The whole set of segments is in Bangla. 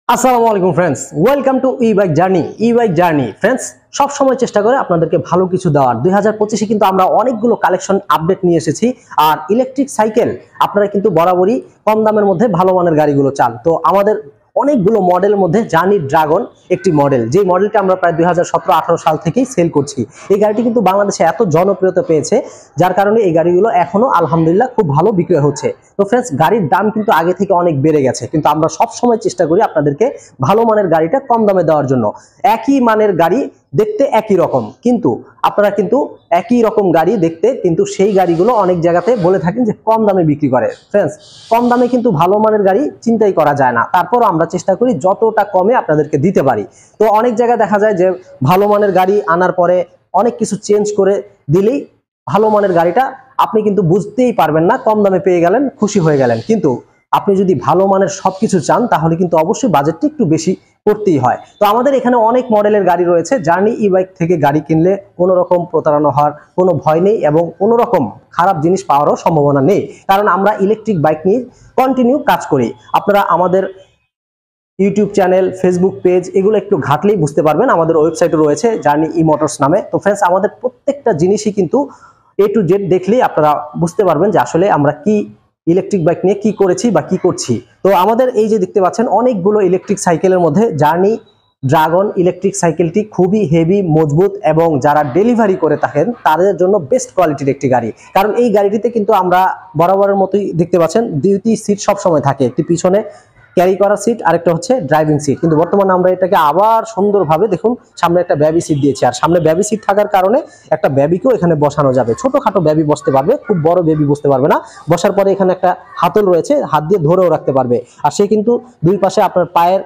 আসসালামু আলাইকুম friends, welcome to E bike journey friends. সব সময় চেষ্টা করে আপনাদেরকে ভালো কিছু দেওয়ার। 2025-এ কিন্তু আমরা অনেকগুলো কালেকশন আপডেট নিয়ে এসেছি। আর ইলেকট্রিক সাইকেল আপনারা কিন্তু বরাবরই কম দামের মধ্যে ভালো মানের গাড়িগুলো চান। তো আমাদের অনেকগুলো মডেলের মধ্যে জার্নি ড্রাগন একটি মডেল, যে মডেলটা আমরা প্রায় 2017-18 সাল থেকেই সেল করছি। এই গাড়িটি কিন্তু বাংলাদেশে এত জনপ্রিয়তা পেয়েছে, যার কারণে এই গাড়িগুলো এখনো আলহামদুলিল্লাহ খুব ভালো বিক্রয় হচ্ছে। তো ফ্রেন্ডস, গাড়ির দাম কিন্তু আগে থেকে অনেক বেড়ে গেছে, কিন্তু আমরা সব সময় চেষ্টা করি আপনাদেরকে ভালো মানের গাড়িটা কম দামে দেওয়ার জন্য। একই মানের গাড়ি দেখতে একই রকম, কিন্তু আপনারা কিন্তু একই রকম গাড়ি দেখতে, কিন্তু সেই গাড়িগুলো অনেক জায়গাতে বলে থাকেন যে কম দামে বিক্রি করে। ফ্রেন্ডস, কম দামে কিন্তু ভালো মানের গাড়ি চিন্তাই করা যায় না। তারপর আমরা চেষ্টা করি যতটা কমে আপনাদেরকে দিতে পারি। তো অনেক জায়গায় দেখা যায় যে ভালো মানের গাড়ি আনার পরে অনেক কিছু চেঞ্জ করে দিলেই ভালো মানের গাড়িটা আপনি কিন্তু বুঝতেই পারবেন না, কম দামে পেয়ে গেলেন, খুশি হয়ে গেলেন। কিন্তু আপনি যদি ভালো মানের সবকিছু চান, তাহলে কিন্তু অবশ্যই বাজেটটা একটু বেশি করতেই হয়। তো আমাদের এখানে অনেক মডেলের গাড়ি রয়েছে। জার্নি ই বাইক থেকে গাড়ি কিনলে কোনো রকম প্রতারণা হওয়ার কোনো ভয় নেই, এবং কোনো রকম খারাপ জিনিস পাওয়ারও সম্ভাবনা নেই, কারণ আমরা ইলেকট্রিক বাইক নিয়ে কন্টিনিউ কাজ করি। আপনারা আমাদের ইউটিউব চ্যানেল, ফেসবুক পেজ এগুলো একটু ঘাটলেই বুঝতে পারবেন। আমাদের ওয়েবসাইটও রয়েছে জার্নি ই মোটরস নামে। তো ফ্রেন্ডস, আমাদের প্রত্যেকটা জিনিসই কিন্তু এ টু জেড দেখলেই আপনারা বুঝতে পারবেন যে আসলে আমরা কি ইলেকট্রিক বাইক নিয়ে কি করেছি বা কি করছি। তো আমাদের এই যে দেখতে পাচ্ছেন অনেকগুলো ইলেকট্রিক সাইকেলের মধ্যে জার্নি ড্রাগন ইলেকট্রিক সাইকেলটি খুবই হেভি, মজবুত, এবং যারা ডেলিভারি করে থাকেন তাদের জন্য বেস্ট কোয়ালিটির একটি গাড়ি। কারণ এই গাড়িটিতে কিন্তু আমরা বরাবরের মতোই দেখতে পাচ্ছেন দুইটি সিট সবসময় থাকে, একটি পিছনে ক্যারি করা সিট, আরেকটা হচ্ছে ড্রাইভিং সিট। কিন্তু বর্তমানে আমরা এটাকে আবার সুন্দরভাবে দেখুন সামনে একটা বেবি সিট দিয়েছি। আর সামনে বেবি সিট থাকার কারণে একটা বেবিকেও এখানে বসানো যাবে। ছোটখাটো বেবি বসতে পারবে, খুব বড় বেবি বসতে পারবে না। বসার পরে এখানে একটা হাতল রয়েছে, হাত দিয়ে ধরেও রাখতে পারবে। আর সে কিন্তু দুই পাশে আপনার পায়ের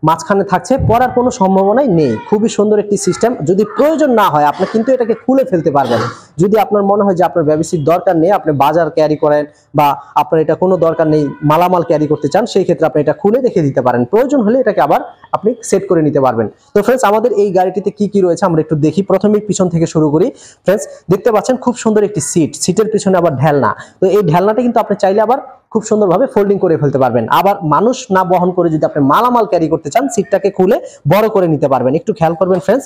মাঝখানে থাকছে, পড়ার কোনো সম্ভাবনাই নেই। খুবই সুন্দর একটি সিস্টেম। যদি প্রয়োজন না হয় আপনি কিন্তু এটাকে খুলে ফেলতে পারবেন। যদি আপনার মনে হয় যে আপনার বেবি সিট দরকার নেই, আপনি বাজার ক্যারি করেন বা আপনার এটা কোনো দরকার নেই, মালামাল ক্যারি করতে চান, সেই ক্ষেত্রে আপনি এটা খুলে রেখে দিতে পারেন। প্রয়োজন হলে এটাকে আবার আপনি সেট করে নিতে পারবেন। তো ফ্রেন্ডস, আমাদের এই গাড়িটিতে কি কি রয়েছে আমরা একটু দেখি। প্রথমেই পিছন থেকে শুরু করি। ফ্রেন্ডস, দেখতে পাচ্ছেন খুব সুন্দর একটি সিট, সিটের পিছনে আবার ঢেলনা। তো এই ঢেলনাটা কিন্তু আপনি চাইলে আবার খুব সুন্দরভাবে ফোল্ডিং করে ফেলতে পারবেন। আবার মানুষ না বহন করে যদি আপনি মালামাল ক্যারি করতে চান, সিটটাকে খুলে বড় করে নিতে পারবেন। একটু খেয়াল করবেন ফ্রেন্ডস,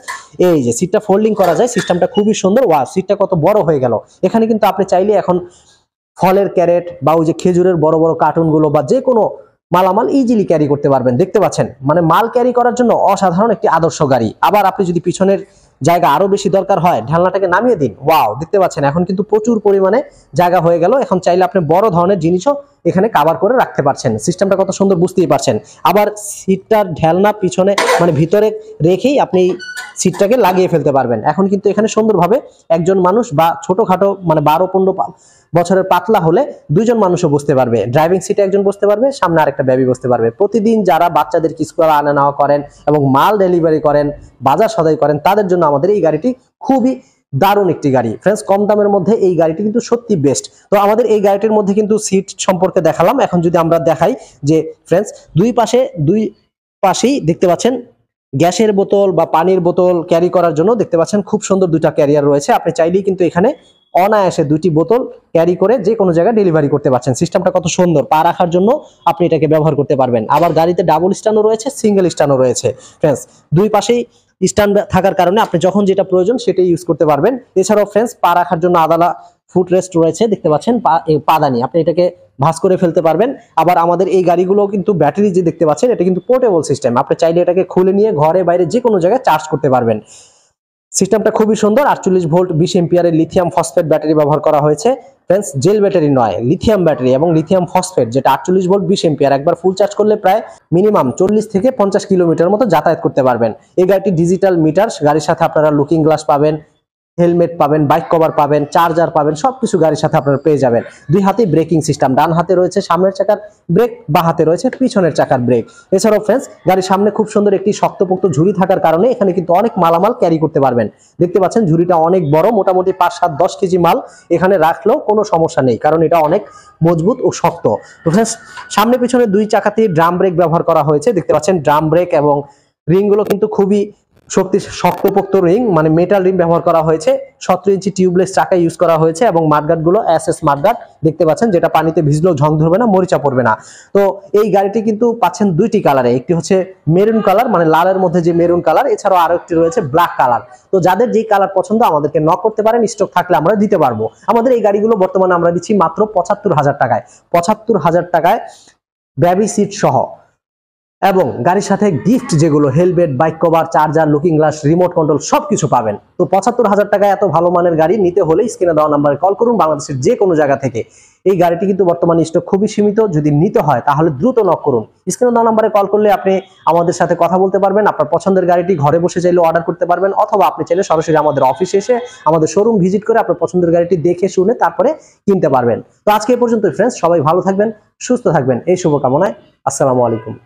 এই যে সিটটা ফোল্ডিং করা যায়, সিস্টেমটা খুবই সুন্দর। ওয়াও, সিটটা কত বড় হয়ে গেল। এখানে কিন্তু আপনি চাইলে এখন ফলের ক্যারেট বা ওই যে খেজুরের বড় বড় কার্টুনগুলো বা যে কোনো মালামাল ইজিলি ক্যারি করতে পারবেন। দেখতে পাচ্ছেন, মানে মাল ক্যারি করার জন্য অসাধারণ একটি আদর্শ গাড়ি। আবার আপনি যদি পিছনের জায়গা আরো বেশি দরকার হয়, ঢালনাটাকে নামিয়ে দিন। ওয়াও, দেখতে পাচ্ছেন এখন কিন্তু প্রচুর পরিমাণে জায়গা হয়ে গেল। এখন চাইলে আপনি বড় ধরনের জিনিসও এখানে কভার করে রাখতে পারছেন। সিস্টেমটা কত সুন্দর বুঝতেই পারছেন। আবার সিটটার ঢেলনা পিছনে মানে ভিতরে রেখেই আপনি সিটটাকে লাগিয়ে ফেলতে পারবেন। এখন কিন্তু এখানে সুন্দরভাবে একজন মানুষ বা ছোটখাটো মানে 12-15 বছরের পাতলা হলে দুইজন মানুষও বসতে পারবে। ড্রাইভিং সিটে একজন বসতে পারবে, সামনে আরেকটা বেবি বসতে পারবে। প্রতিদিন যারা বাচ্চাদের স্কুলে আনা নেওয়া করেন এবং মাল ডেলিভারি করেন, বাজার সদাই করেন, তাদের জন্য আমাদের এই গাড়িটি খুবই দারুণ একটি গাড়ি। ফ্রেন্ডস, কম দামের মধ্যে এই গাড়িটি কিন্তু সত্যি বেস্ট। তো আমাদের এই গাড়িটির মধ্যে কিন্তু সিট সম্পর্কে দেখালাম। এখন যদি আমরা দেখাই যে ফ্রেন্ডস, দুই পাশেই দেখতে পাচ্ছেন গ্যাসের বোতল বা পানির বোতল ক্যারি করার জন্য দেখতে পাচ্ছেন খুব সুন্দর দুইটা ক্যারিয়ার রয়েছে। আপনি চাইলেই কিন্তু এখানে অনায়াসে দুইটি বোতল ক্যারি করে যে কোনো জায়গায় ডেলিভারি করতে পারছেন। সিস্টেমটা কত সুন্দর, পা রাখার জন্য আপনি এটাকে ব্যবহার করতে পারবেন। আবার গাড়িতে ডাবল স্ট্যান্ডও রয়েছে, সিঙ্গেল স্ট্যান্ডও রয়েছে। ফ্রেন্ডস, দুই পাশেই স্ট্যান্ড থাকার কারণে আপনি যখন যেটা প্রয়োজন সেটাই ইউজ করতে পারবেন। এছাড়াও ফ্রেন্ডস, পা রাখার জন্য আলাদা ফুট রেস্ট রয়েছে। দেখতে পাচ্ছেন পাদানি, আপনি এটাকে ভাঁজ করে ফেলতে পারবেন। আবার আমাদের এই গাড়িগুলো কিন্তু ব্যাটারি যে দেখতে পাচ্ছেন, এটা কিন্তু পোর্টেবল সিস্টেম। আপনি চাইলে এটাকে খুলে নিয়ে ঘরে বাইরে যে কোনো জায়গায় চার্জ করতে পারবেন। সিস্টেমটা খুবই সুন্দর। 48 ভোল্ট 20 এম্পিয়ারের লিথিয়াম ফসফেট ব্যাটারি ব্যবহার করা হয়েছে। ফ্রেন্ডস, জেল ব্যাটারি নয়, লিথিয়াম ব্যাটারি এবং লিথিয়াম ফসফেট, যেটা 48 ভোল্ট 20 এম্পিয়ার। একবার ফুল চার্জ করলে প্রায় মিনিমাম 40 থেকে 50 কিলোমিটার মতো যাতায়াত করতে পারবেন। এই গাড়িটি ডিজিটাল মিটার, গাড়ির সাথে আপনারা লুকিং গ্লাস পাবেন, হেলমেট পাবেন, বাইক কভার পাবেন, চার্জার পাবেন, সবকিছু গাড়ির সাথে আপনারা পেয়ে যাবেন। দুই হাতে ব্রেকিং সিস্টেম, ডান হাতে রয়েছে সামনের চাকার ব্রেক, বা হাতে রয়েছে পিছনের চাকার ব্রেক। এছাড়াও ফ্রেন্ডস, গাড়ির সামনে খুব সুন্দর একটি শক্তপোক্ত ঝুড়ি থাকার কারণে এখানে কিন্তু অনেক মালামাল ক্যারি করতে পারবেন। দেখতে পাচ্ছেন ঝুড়িটা অনেক বড়, মোটামুটি 5-7-10 কেজি মাল এখানে রাখলেও কোনো সমস্যা নেই, কারণ এটা অনেক মজবুত ও শক্ত। তো ফ্রেন্ডস, সামনে পিছনে দুই চাকাতেই ড্রাম ব্রেক ব্যবহার করা হয়েছে। দেখতে পাচ্ছেন ড্রাম ব্রেক এবং রিংগুলো কিন্তু খুবই শক্তপোক্ত রিং মানে মেটাল রিং ব্যবহার করা হয়েছে, 17 ইঞ্চি টিউবলেস চাকা ইউজ করা হয়েছে এবং মাঠগার্ড গুলো এসএস মাঠগার্ড দেখতে পাচ্ছেন, যেটা পানিতে ভিজলেও ঝং ধরবে না, মরিচা পড়বে না। তো এই গাড়িটি কিন্তু পাচ্ছেন দুইটি কালারে, একটি হচ্ছে মেরুন কালার মানে লালের মধ্যে যে মেরুন কালার, এছাড়াও আরো একটি রয়েছে ব্ল্যাক কালার। তো যাদের যেই কালার পছন্দ আমাদেরকে নক করতে পারেন, স্টক থাকলে আমরা দিতে পারবো। আমাদের এই গাড়িগুলো বর্তমানে আমরা দিচ্ছি মাত্র 75,000 টাকায়, 75,000 টাকায় বেবি সিট সহ, এবং গাড়ির সাথে গিফট যেগুলো helmet, bike cover, charger, looking glass, remote control সবকিছু পাবেন। তো 75,000 টাকায় এত ভালো মানের গাড়ি নিতে হলে স্ক্রিনে দেওয়া নাম্বারে কল করুন, বাংলাদেশের যে কোনো জায়গা থেকে। এই গাড়িটি কিন্তু বর্তমানে স্টক খুবই সীমিত, যদি নিতে হয় তাহলে দ্রুত নক করুন। স্ক্রিনে দেওয়া নাম্বারে কল করলে আপনি আমাদের সাথে কথা বলতে পারবেন, আপনার পছন্দের গাড়িটি ঘরে বসে চাইলে অর্ডার করতে পারবেন, অথবা আপনি চাইলে সরাসরি আমাদের অফিসে এসে আমাদের শোরুম ভিজিট করে আপনার পছন্দের গাড়িটি দেখে শুনে তারপরে কিনতে পারবেন। তো আজকে এই পর্যন্তই ফ্রেন্ডস, সবাই ভালো থাকবেন, সুস্থ থাকবেন এই শুভকামনায়। আসসালামু আলাইকুম।